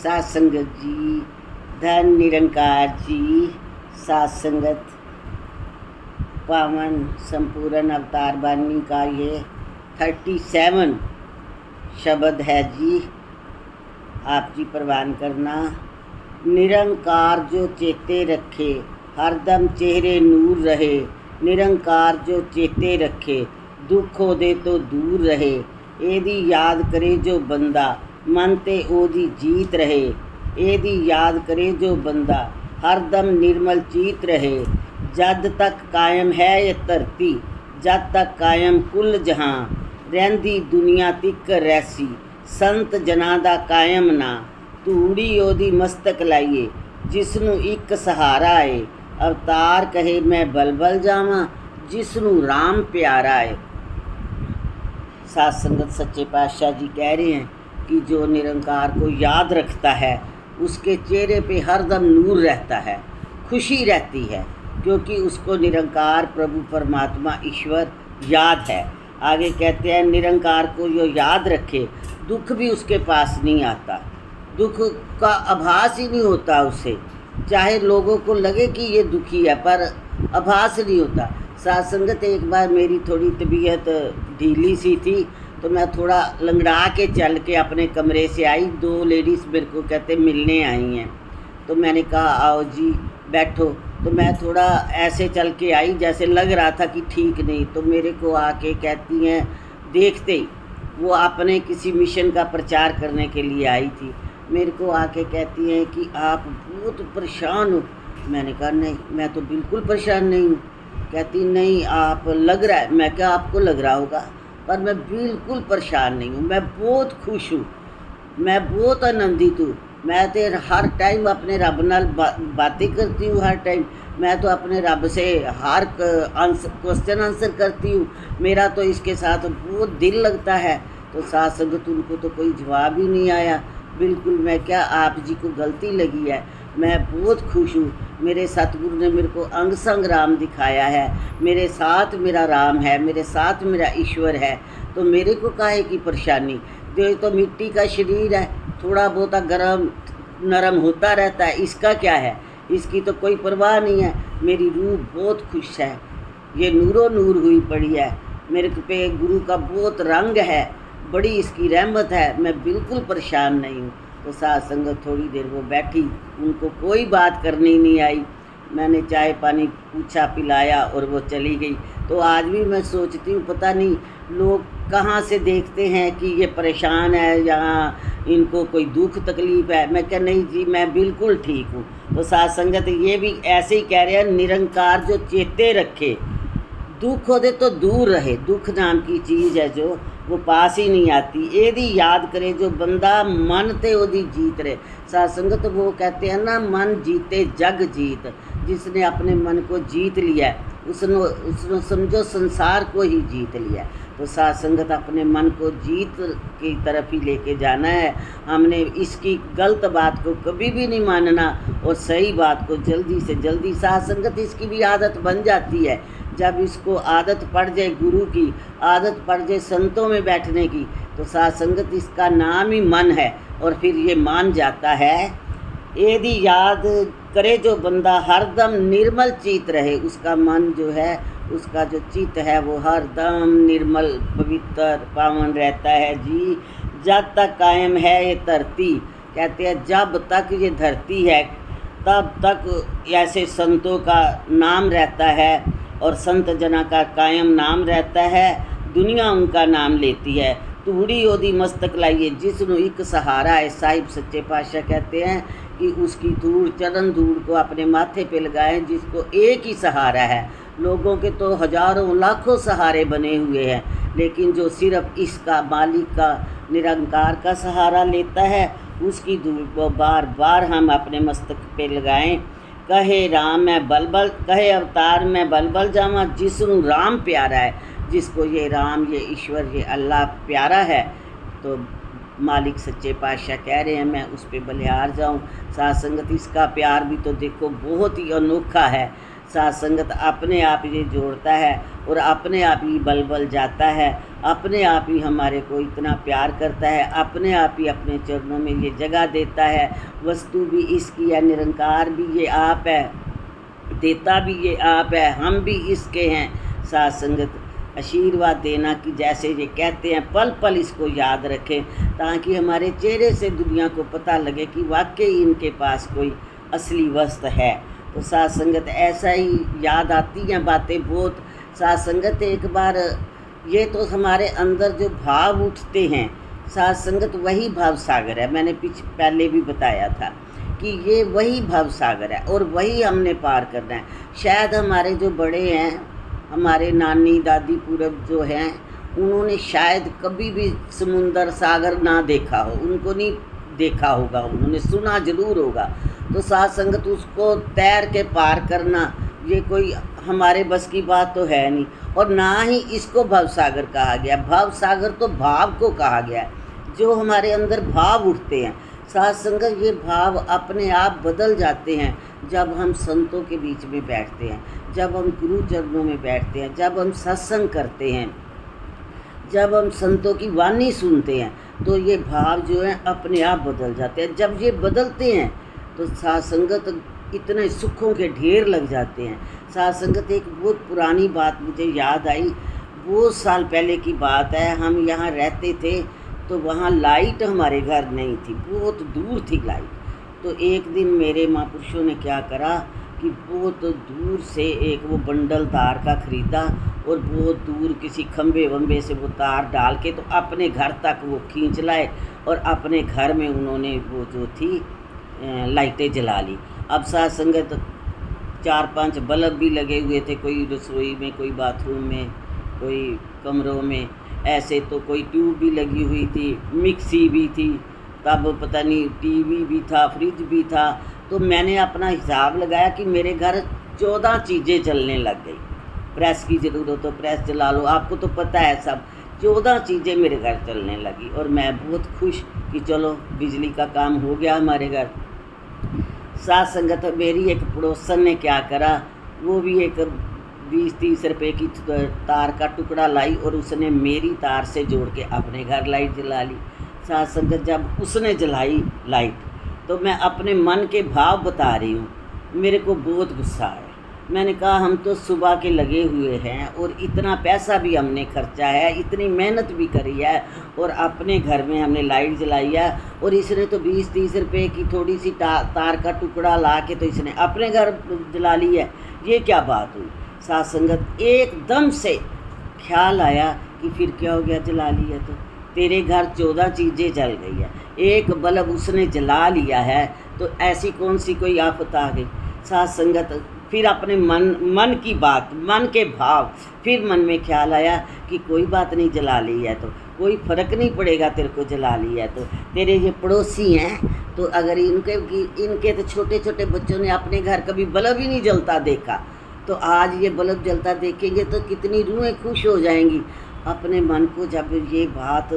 सात संगत जी, धन निरंकार जी, सात संगत पावन संपूर्ण अवतार वाणी का ये 37 शब्द है जी। आप जी प्रवान करना। निरंकार जो चेते रखे, हरदम चेहरे नूर रहे। निरंकार जो चेते रखे, दुख ओदे तो दूर रहे। एदी याद करे जो बंदा, मन ते ओदी जीत रहे। एदी याद करे जो बंदा, हरदम निर्मल चीत रहे। जद तक कायम है ये धरती, जद तक कायम कुल जहां। रहंदी दुनिया तिकर रैसी, संत जना दा कायम ना। धूड़ी ओदी मस्तक लाइए, जिसनू एक सहारा है। अवतार कहे मैं बलबल जावां, जिसनू राम प्यारा है। सात संगत सच्चे पातशाह जी कह रहे हैं कि जो निरंकार को याद रखता है, उसके चेहरे पे हरदम नूर रहता है, खुशी रहती है, क्योंकि उसको निरंकार प्रभु परमात्मा ईश्वर याद है। आगे कहते हैं निरंकार को जो याद रखे, दुख भी उसके पास नहीं आता, दुख का आभास ही नहीं होता उसे। चाहे लोगों को लगे कि ये दुखी है, पर आभास नहीं होता। सात संगत एक बार मेरी थोड़ी तबीयत ढीली सी थी, तो मैं थोड़ा लंगड़ा के चल के अपने कमरे से आई। दो लेडीज़ मेरे को कहते मिलने आई हैं, तो मैंने कहा आओ जी बैठो। तो मैं थोड़ा ऐसे चल के आई, जैसे लग रहा था कि ठीक नहीं। तो मेरे को आके कहती हैं, देखते ही वो अपने किसी मिशन का प्रचार करने के लिए आई थी, मेरे को आके कहती हैं कि आप बहुत परेशान हो। मैंने कहा नहीं, मैं तो बिल्कुल परेशान नहीं हूँ। कहती नहीं, आप लग रहा है। मैं क्या आपको लग रहा होगा, पर मैं बिल्कुल परेशान नहीं हूँ, मैं बहुत खुश हूँ, मैं बहुत आनंदित हूँ। मैं तो हर टाइम अपने रब नाल बातें करती हूँ, हर टाइम मैं तो अपने रब से हर क्वेश्चन आंसर करती हूँ। मेरा तो इसके साथ बहुत दिल लगता है। तो सात संगत उनको तो कोई जवाब ही नहीं आया। बिल्कुल मैं क्या, आप जी को गलती लगी है, मैं बहुत खुश हूँ। मेरे सतगुरु ने मेरे को अंग संग राम दिखाया है, मेरे साथ मेरा राम है, मेरे साथ मेरा ईश्वर है, तो मेरे को काहे की परेशानी। जो तो मिट्टी का शरीर है, थोड़ा बहुत गरम नरम होता रहता है, इसका क्या है, इसकी तो कोई परवाह नहीं है। मेरी रूह बहुत खुश है, ये नूरो नूर हुई पड़ी है, मेरे पे गुरु का बहुत रंग है, बड़ी इसकी रहमत है, मैं बिल्कुल परेशान नहीं हूँ। तो सात संगत थोड़ी देर वो बैठी, उनको कोई बात करनी नहीं आई। मैंने चाय पानी पूछा, पिलाया और वो चली गई। तो आज भी मैं सोचती हूँ, पता नहीं लोग कहाँ से देखते हैं कि ये परेशान है या इनको कोई दुख तकलीफ़ है। मैं क्या नहीं जी, मैं बिल्कुल ठीक हूँ। तो सात संगत ये भी ऐसे ही कह रहे हैं, निरंकार जो चेते रखे, दुख होदे तो दूर रहे। दुख नाम की चीज़ है जो वो पास ही नहीं आती। एदी याद करे जो बंदा, मन ते ओदी जीत रहे। सात संगत वो कहते हैं ना, मन जीते जग जीत। जिसने अपने मन को जीत लिया है, उसने समझो संसार को ही जीत लिया। तो सात संगत अपने मन को जीत की तरफ ही लेके जाना है। हमने इसकी गलत बात को कभी भी नहीं मानना और सही बात को जल्दी से जल्दी। सात संगत इसकी भी आदत बन जाती है, जब इसको आदत पड़ जाए, गुरु की आदत पड़ जाए, संतों में बैठने की, तो सात संगत इसका नाम ही मन है और फिर ये मान जाता है। एदी याद करे जो बंदा, हरदम निर्मल चित रहे। उसका मन जो है, उसका जो चित्त है, वो हरदम निर्मल पवित्र पावन रहता है जी। जब तक कायम है ये धरती, कहते हैं जब तक ये धरती है तब तक ऐसे संतों का नाम रहता है और संत जना का कायम नाम रहता है। दुनिया उनका नाम लेती है। तूड़ी ओदी मस्तक लाइए, जिसनु एक सहारा है। साहिब सच्चे पातशाह कहते हैं कि उसकी धूड़, चरण धूड़ को अपने माथे पे लगाएं, जिसको एक ही सहारा है। लोगों के तो हजारों लाखों सहारे बने हुए हैं, लेकिन जो सिर्फ इसका मालिक का निरंकार का सहारा लेता है, उसकी धूड़ को बार बार हम अपने मस्तक पे लगाएं। कहे राम मैं बलबल, कहे अवतार मैं बलबल जावां, जिसनु राम प्यारा है। जिसको ये राम, ये ईश्वर, ये अल्लाह प्यारा है, तो मालिक सच्चे पातशाह कह रहे हैं मैं उस पर बलिहार जाऊं। सात संगत इसका प्यार भी तो देखो बहुत ही अनोखा है। साथ संगत अपने आप ये जोड़ता है और अपने आप ही बल बल जाता है, अपने आप ही हमारे को इतना प्यार करता है, अपने आप ही अपने चरणों में ये जगह देता है। वस्तु भी इसकी है, निरंकार भी ये आप है, देता भी ये आप है, हम भी इसके हैं। साथ संगत आशीर्वाद देना कि जैसे ये कहते हैं पल पल इसको याद रखें, ताकि हमारे चेहरे से दुनिया को पता लगे कि वाकई इनके पास कोई असली वस्तु है। तो साथ संगत ऐसा ही याद आती हैं बातें बहुत। साथ संगत एक बार ये तो हमारे अंदर जो भाव उठते हैं, साथ संगत वही भाव सागर है। मैंने पहले भी बताया था कि ये वही भाव सागर है और वही हमने पार करना है। शायद हमारे जो बड़े हैं, हमारे नानी दादी पूर्व जो हैं, उन्होंने शायद कभी भी समुंदर सागर ना देखा हो, उनको नहीं देखा होगा, उन्होंने सुना ज़रूर होगा। तो साथ संगत उसको तैर के पार करना ये कोई हमारे बस की बात तो है नहीं, और ना ही इसको भव सागर कहा गया। भव सागर तो भाव को कहा गया है, जो हमारे अंदर भाव उठते हैं। साथ संगत ये भाव अपने आप बदल जाते हैं जब हम संतों के बीच में बैठते हैं, जब हम गुरु चरणों में बैठते हैं, जब हम सत्संग करते हैं, जब हम संतों की वाणी सुनते हैं, तो ये भाव जो हैं अपने आप बदल जाते हैं। जब ये बदलते हैं तो साथ संगत इतने सुखों के ढेर लग जाते हैं। साथ संगत एक बहुत पुरानी बात मुझे याद आई, बहुत साल पहले की बात है। हम यहाँ रहते थे तो वहाँ लाइट हमारे घर नहीं थी, बहुत दूर थी लाइट। तो एक दिन मेरे महापुरुषों ने क्या करा कि बहुत दूर से एक वो बंडल तार का ख़रीदा और बहुत दूर किसी खंबे वंबे से वो तार डाल के तो अपने घर तक वो खींच लाए और अपने घर में उन्होंने वो जो थी लाइटें जला ली। अब साथ संगत 4-5 बल्ब भी लगे हुए थे, कोई रसोई में, कोई बाथरूम में, कोई कमरों में, ऐसे तो कोई ट्यूब भी लगी हुई थी, मिक्सी भी थी, तब पता नहीं टीवी भी था, फ्रिज भी था। तो मैंने अपना हिसाब लगाया कि मेरे घर 14 चीज़ें चलने लग गई। प्रेस की ज़रूरत हो प्रेस जला लो, आपको तो पता है सब। 14 चीज़ें मेरे घर चलने लगी और मैं बहुत खुश कि चलो बिजली का काम हो गया हमारे घर। साथ संगत मेरी एक पड़ोसन ने क्या करा, वो भी एक 20-30 रुपए की तार का टुकड़ा लाई और उसने मेरी तार से जोड़ के अपने घर लाइट जला ली। साथ संगत जब उसने जलाई लाइट तो मैं अपने मन के भाव बता रही हूँ, मेरे को बहुत गुस्सा आया। मैंने कहा हम तो सुबह के लगे हुए हैं और इतना पैसा भी हमने खर्चा है, इतनी मेहनत भी करी है और अपने घर में हमने लाइट जलाई है, और इसने तो 20-30 रुपए की थोड़ी सी तार का टुकड़ा ला के तो इसने अपने घर जला ली है। ये क्या बात हुई। साथ संगत एकदम से ख्याल आया कि फिर क्या हो गया, जला लिया तो तेरे घर 14 चीज़ें जल गई है, एक बल्ब उसने जला लिया है, तो ऐसी कौन सी कोई आफत आ गई। साथ संगत फिर अपने मन की बात, मन के भाव, फिर मन में ख्याल आया कि कोई बात नहीं, जला ली है तो कोई फ़र्क नहीं पड़ेगा, तेरे को जला लिया है तो तेरे ये पड़ोसी हैं, तो अगर इनके तो छोटे छोटे बच्चों ने अपने घर कभी बल्ब ही नहीं जलता देखा, तो आज ये बल्ब जलता देखेंगे तो कितनी रूहें खुश हो जाएंगी। अपने मन को जब ये बात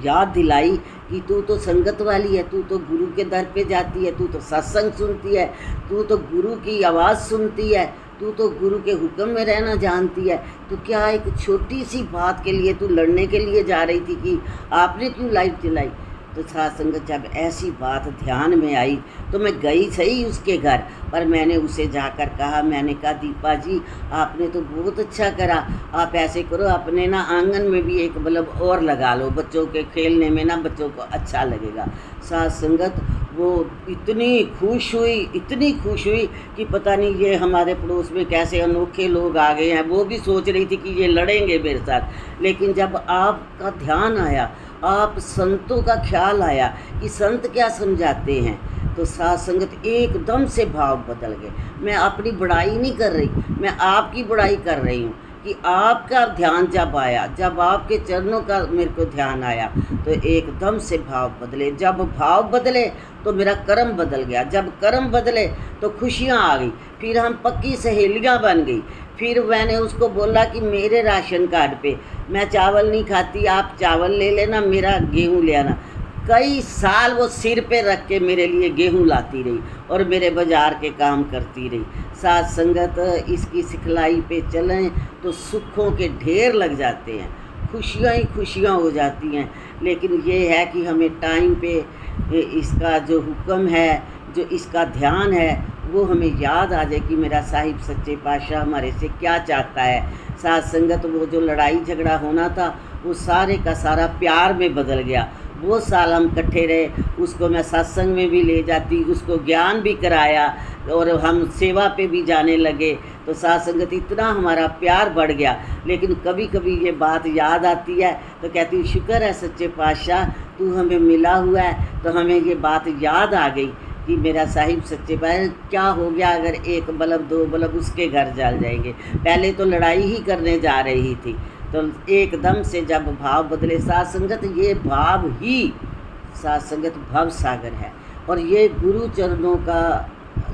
याद दिलाई कि तू तो संगत वाली है, तू तो गुरु के दर पे जाती है, तू तो सत्संग सुनती है, तू तो गुरु की आवाज़ सुनती है, तू तो गुरु के हुक्म में रहना जानती है, तो क्या एक छोटी सी बात के लिए तू लड़ने के लिए जा रही थी कि आपने क्यों लाइट जलाई। तो साथ संगत जब ऐसी बात ध्यान में आई तो मैं गई सही उसके घर, पर मैंने उसे जाकर कहा, मैंने कहा दीपा जी आपने तो बहुत अच्छा करा, आप ऐसे करो अपने ना आंगन में भी एक बल्ब और लगा लो, बच्चों के खेलने में ना बच्चों को अच्छा लगेगा। साथ संगत वो इतनी खुश हुई कि पता नहीं ये हमारे पड़ोस में कैसे अनोखे लोग आ गए हैं। वो भी सोच रही थी कि ये लड़ेंगे मेरे साथ, लेकिन जब आपका ध्यान आया, आप संतों का ख्याल आया कि संत क्या समझाते हैं, तो साथ संगत एकदम से भाव बदल गए। मैं अपनी बड़ाई नहीं कर रही, मैं आपकी बड़ाई कर रही हूँ कि आपका ध्यान जब आया, जब आपके चरणों का मेरे को ध्यान आया तो एकदम से भाव बदले। जब भाव बदले तो मेरा कर्म बदल गया, जब कर्म बदले तो खुशियाँ आ गई, फिर हम पक्की सहेलियाँ बन गई। फिर मैंने उसको बोला कि मेरे राशन कार्ड पे मैं चावल नहीं खाती, आप चावल ले लेना, मेरा गेहूँ ले आना। कई साल वो सिर पे रख के मेरे लिए गेहूं लाती रही और मेरे बाजार के काम करती रही। साथ संगत इसकी सिखलाई पे चलें तो सुखों के ढेर लग जाते हैं, खुशियाँ ही खुशियाँ हो जाती हैं। लेकिन ये है कि हमें टाइम पे इसका जो हुक्म है, जो इसका ध्यान है, वो हमें याद आ जाए कि मेरा साहिब सच्चे पातशाह हमारे से क्या चाहता है। साथ संगत वो जो लड़ाई झगड़ा होना था वो सारे का सारा प्यार में बदल गया। वो साल हम इकट्ठे रहे, उसको मैं सत्संग में भी ले जाती, उसको ज्ञान भी कराया और हम सेवा पे भी जाने लगे। तो साथ संगत इतना हमारा प्यार बढ़ गया। लेकिन कभी कभी ये बात याद आती है तो कहती हूँ शुक्र है सच्चे पातशाह तू हमें मिला हुआ है। तो हमें ये बात याद आ गई कि मेरा साहिब सच्चे पातशाह क्या हो गया अगर एक बल्ब दो बल्ब उसके घर जल जाएंगे। पहले तो लड़ाई ही करने जा रही थी, तो एकदम से जब भाव बदले साथ संगत, ये भाव ही साथ संगत भव सागर है और ये गुरु चरणों का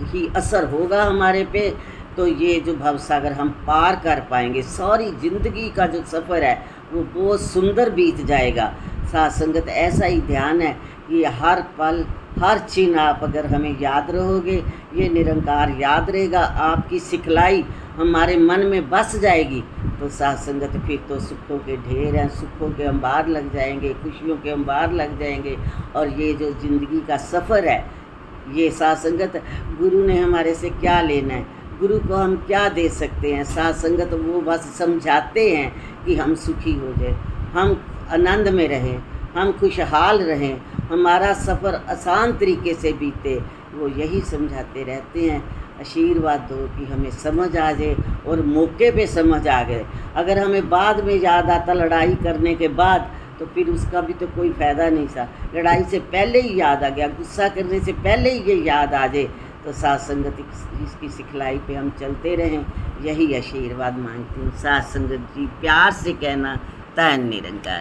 ही असर होगा हमारे पे। तो ये जो भव सागर हम पार कर पाएंगे, सारी ज़िंदगी का जो सफ़र है वो बहुत सुंदर बीत जाएगा। साथ संगत ऐसा ही ध्यान है कि हर पल हर क्षण आप अगर हमें याद रहोगे, ये निरंकार याद रहेगा, आपकी सिखलाई हमारे मन में बस जाएगी, तो साथ संगत फिर तो सुखों के ढेर हैं, सुखों के अंबार लग जाएंगे, खुशियों के अंबार लग जाएंगे। और ये जो ज़िंदगी का सफ़र है, ये साथ संगत गुरु ने हमारे से क्या लेना है, गुरु को हम क्या दे सकते हैं। साथ संगत वो बस समझाते हैं कि हम सुखी हो जाए, हम आनंद में रहें, हम खुशहाल रहें, हमारा सफ़र आसान तरीके से बीते, वो यही समझाते रहते हैं। आशीर्वाद दो कि हमें समझ आ जाए और मौके पे समझ आ गए। अगर हमें बाद में याद आता लड़ाई करने के बाद तो फिर उसका भी तो कोई फ़ायदा नहीं था। लड़ाई से पहले ही याद आ गया, गुस्सा करने से पहले ही ये याद आ जाए। तो साथ संगत इसकी सिखलाई पे हम चलते रहें, यही आशीर्वाद मांगती हूँ। साथ संगत जी प्यार से कहना, तन निरंकार।